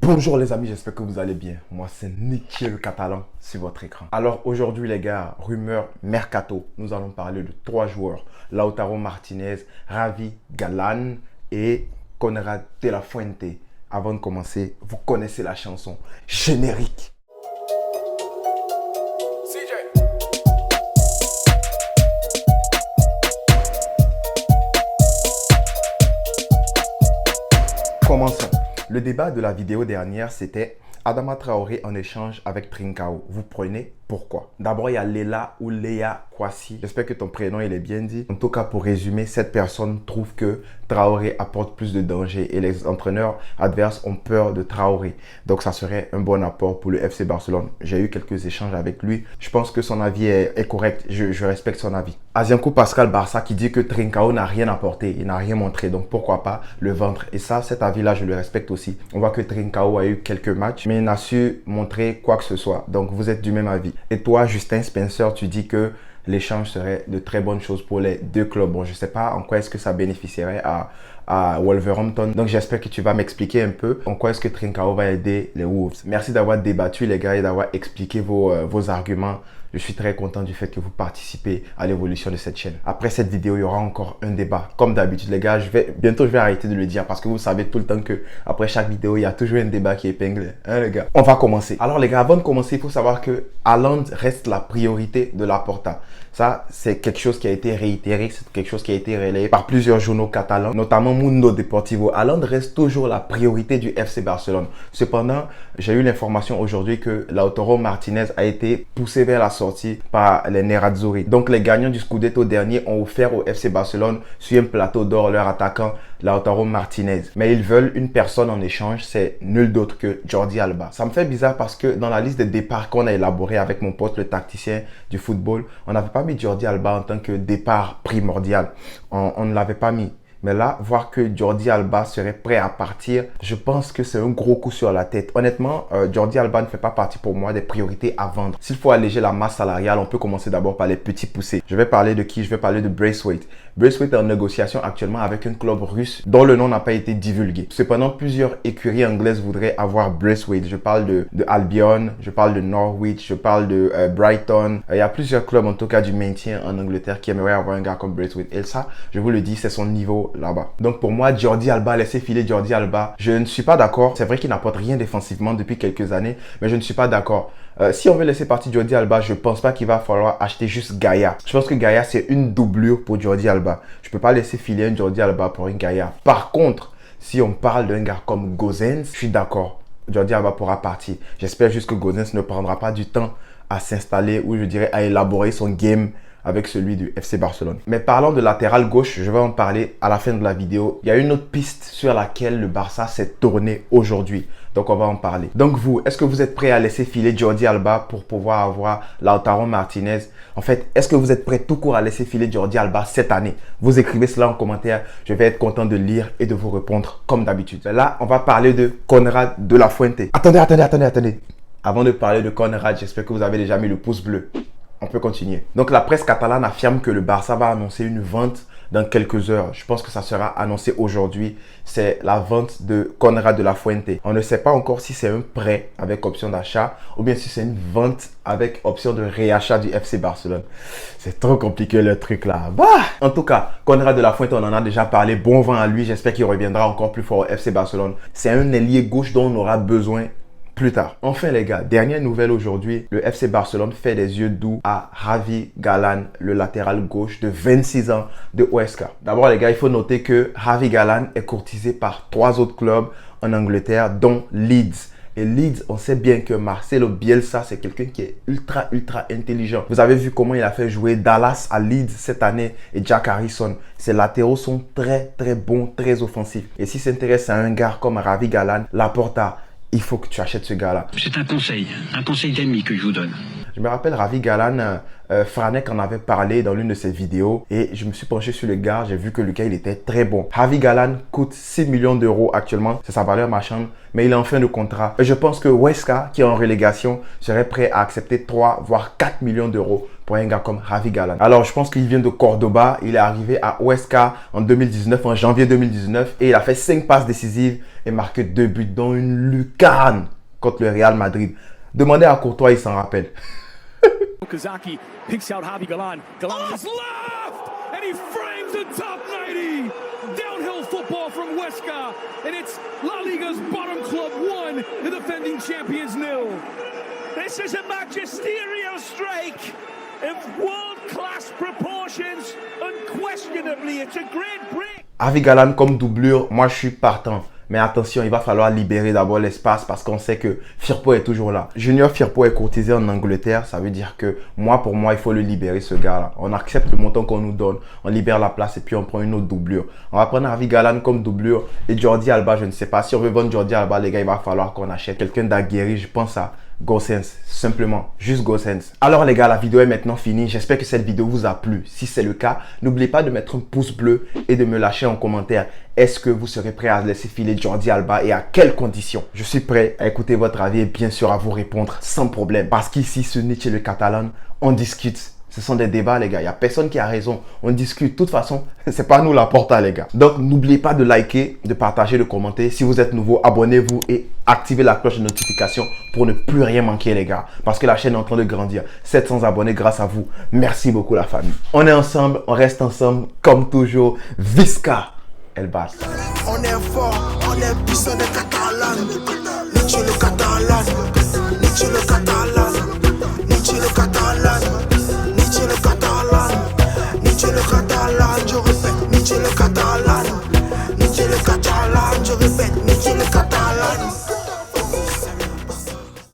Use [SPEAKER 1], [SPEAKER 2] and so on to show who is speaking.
[SPEAKER 1] Bonjour les amis, j'espère que vous allez bien. Moi c'est Nicky le Catalan sur votre écran. Alors aujourd'hui les gars, rumeur mercato, nous allons parler de 3 joueurs. Lautaro Martinez, Javi Galán et Konrad de la Fuente. Avant de commencer, vous connaissez la chanson générique. Commençons. Le débat de la vidéo dernière, c'était Adama Traoré en échange avec Trincao. Vous prenez pourquoi? D'abord, il y a Léla ou Léa Kwasi. J'espère que ton prénom il est bien dit. En tout cas, pour résumer, cette personne trouve que Traoré apporte plus de danger et les entraîneurs adverses ont peur de Traoré. Donc, ça serait un bon apport pour le FC Barcelone. J'ai eu quelques échanges avec lui. Je pense que son avis est correct. Je respecte son avis. Asiankou Pascal Barça qui dit que Trincao n'a rien apporté. Il n'a rien montré. Donc, pourquoi pas le vendre? Et ça, cet avis-là, je le respecte aussi. On voit que Trincao a eu quelques matchs, mais il n'a su montrer quoi que ce soit. Donc, vous êtes du même avis. Et toi, Justin Spencer, tu dis que l'échange serait de très bonnes choses pour les deux clubs. Bon, je ne sais pas en quoi est-ce que ça bénéficierait à Wolverhampton. Donc, j'espère que tu vas m'expliquer un peu en quoi est-ce que Trincao va aider les Wolves. Merci d'avoir débattu, les gars, et d'avoir expliqué vos arguments. Je suis très content du fait que vous participez à l'évolution de cette chaîne. Après cette vidéo, il y aura encore un débat. Comme d'habitude, les gars, bientôt je vais arrêter de le dire parce que vous savez tout le temps que après chaque vidéo, il y a toujours un débat qui est épinglé. Hein, les gars? On va commencer. Alors, les gars, avant de commencer, il faut savoir que Haaland reste la priorité de Laporta. Ça, c'est quelque chose qui a été réitéré, c'est quelque chose qui a été relayé par plusieurs journaux catalans, notamment Mundo Deportivo. Haaland reste toujours la priorité du FC Barcelone. Cependant, j'ai eu l'information aujourd'hui que Lautaro Martinez a été poussé vers la sortie par les Nerazzurri. Donc, les gagnants du Scudetto dernier ont offert au FC Barcelone sur un plateau d'or leur attaquant Lautaro Martinez. Mais ils veulent une personne en échange, c'est nul d'autre que Jordi Alba. Ça me fait bizarre parce que dans la liste des départs qu'on a élaboré avec mon pote, le tacticien du football, on n'avait pas mis Jordi Alba en tant que départ primordial. On ne l'avait pas mis. Mais là, voir que Jordi Alba serait prêt à partir, je pense que c'est un gros coup sur la tête. Honnêtement, Jordi Alba ne fait pas partie pour moi des priorités à vendre. S'il faut alléger la masse salariale, on peut commencer d'abord par les petits poussés. Je vais parler de qui? Je vais parler de Braithwaite. Braithwaite est en négociation actuellement avec un club russe dont le nom n'a pas été divulgué. Cependant, plusieurs écuries anglaises voudraient avoir Braithwaite. Je parle de Albion, je parle de Norwich, je parle de Brighton. Il y a plusieurs clubs, en tout cas du maintien en Angleterre, qui aimeraient avoir un gars comme Braithwaite. Et ça, je vous le dis, c'est son niveau là-bas. Donc pour moi, Jordi Alba, laisser filer Jordi Alba, je ne suis pas d'accord. C'est vrai qu'il n'apporte rien défensivement depuis quelques années, mais je ne suis pas d'accord. Si on veut laisser partir Jordi Alba, je pense pas qu'il va falloir acheter juste Gaïa. Je pense que Gaïa, c'est une doublure pour Jordi Alba. Je peux pas laisser filer un Jordi Alba pour une Gaïa. Par contre, si on parle d'un gars comme Gosens, je suis d'accord. Jordi Alba pourra partir. J'espère juste que Gosens ne prendra pas du temps à s'installer ou je dirais à élaborer son game avec celui du FC Barcelone. Mais parlant de latéral gauche, je vais en parler à la fin de la vidéo. Il y a une autre piste sur laquelle le Barça s'est tourné aujourd'hui. Donc, on va en parler. Donc, vous, est-ce que vous êtes prêt à laisser filer Jordi Alba pour pouvoir avoir Lautaro Martinez? En fait, est-ce que vous êtes prêt tout court à laisser filer Jordi Alba cette année? Vous écrivez cela en commentaire. Je vais être content de lire et de vous répondre comme d'habitude. Là, on va parler de Konrad de la Fuente. Attendez. Avant de parler de Konrad, j'espère que vous avez déjà mis le pouce bleu. On peut continuer. Donc, la presse catalane affirme que le Barça va annoncer une vente dans quelques heures. Je pense que ça sera annoncé aujourd'hui. C'est la vente de Konrad de la Fuente. On ne sait pas encore si c'est un prêt avec option d'achat ou bien si c'est une vente avec option de réachat du FC Barcelone. C'est trop compliqué le truc là. Bah! En tout cas, Konrad de la Fuente, on en a déjà parlé. Bon vent à lui. J'espère qu'il reviendra encore plus fort au FC Barcelone. C'est un ailier gauche dont on aura besoin plus tard. Enfin les gars, dernière nouvelle aujourd'hui, le FC Barcelone fait des yeux doux à Javi Galán, le latéral gauche de 26 ans de Huesca. D'abord les gars, il faut noter que Javi Galán est courtisé par 3 autres clubs en Angleterre, dont Leeds. Et Leeds, on sait bien que Marcelo Bielsa, c'est quelqu'un qui est ultra intelligent. Vous avez vu comment il a fait jouer Dallas à Leeds cette année et Jack Harrison. Ses latéraux sont très bons, très offensifs. Et s'il s'intéresse à un gars comme Javi Galán, Laporta, il faut que tu achètes ce gars-là.
[SPEAKER 2] C'est un conseil d'ami que je vous donne.
[SPEAKER 1] Je me rappelle Ravi Galan, Franek en avait parlé dans l'une de ses vidéos et je me suis penché sur le gars, j'ai vu que le gars il était très bon. Ravi Galan coûte 6 millions d'euros actuellement, c'est sa valeur marchande, mais il est en fin de contrat. Et je pense que Huesca, qui est en relégation, serait prêt à accepter 3 voire 4 millions d'euros pour un gars comme Ravi Galan. Alors je pense qu'il vient de Cordoba, il est arrivé à Huesca en 2019, en janvier 2019 et il a fait 5 passes décisives et marqué 2 buts dont une lucarne contre le Real Madrid. Demandez à Courtois, il s'en rappelle.
[SPEAKER 2] Okazaki picks out Javi Galan. Galan is left, and he frames the top 90. Downhill football from Huesca, and it's La Liga's bottom club 1, the defending champions 0.
[SPEAKER 3] This is a magisterial strike of world-class proportions. Unquestionably, it's a great break.
[SPEAKER 1] Ravi Galan comme doublure, moi je suis partant. Mais attention, il va falloir libérer d'abord l'espace parce qu'on sait que Firpo est toujours là. Junior Firpo est courtisé en Angleterre. Ça veut dire que pour moi, il faut le libérer ce gars-là. On accepte le montant qu'on nous donne. On libère la place et puis on prend une autre doublure. On va prendre Ravi Galan comme doublure. Et Jordi Alba, je ne sais pas. Si on veut vendre Jordi Alba, les gars, il va falloir qu'on achète quelqu'un d'aguerri. Je pense à Gosens, simplement, juste Gosens. Alors les gars, la vidéo est maintenant finie. J'espère que cette vidéo vous a plu. Si c'est le cas, n'oubliez pas de mettre un pouce bleu et de me lâcher en commentaire. Est-ce que vous serez prêt à laisser filer Jordi Alba et à quelles conditions? Je suis prêt à écouter votre avis et bien sûr à vous répondre sans problème. Parce qu'ici, ce Nietzsche le Catalan, on discute. Ce sont des débats, les gars. Il n'y a personne qui a raison. On discute. De toute façon, c'est pas nous la porta, les gars. Donc, n'oubliez pas de liker, de partager, de commenter. Si vous êtes nouveau, abonnez-vous et activez la cloche de notification pour ne plus rien manquer, les gars. Parce que la chaîne est en train de grandir. 700 abonnés grâce à vous. Merci beaucoup, la famille. On est ensemble, on reste ensemble, comme toujours. Visca El Bas.
[SPEAKER 4] On est fort, on est puissant, on est catalan. Nietzsche le catalan, Nietzsche le catalan.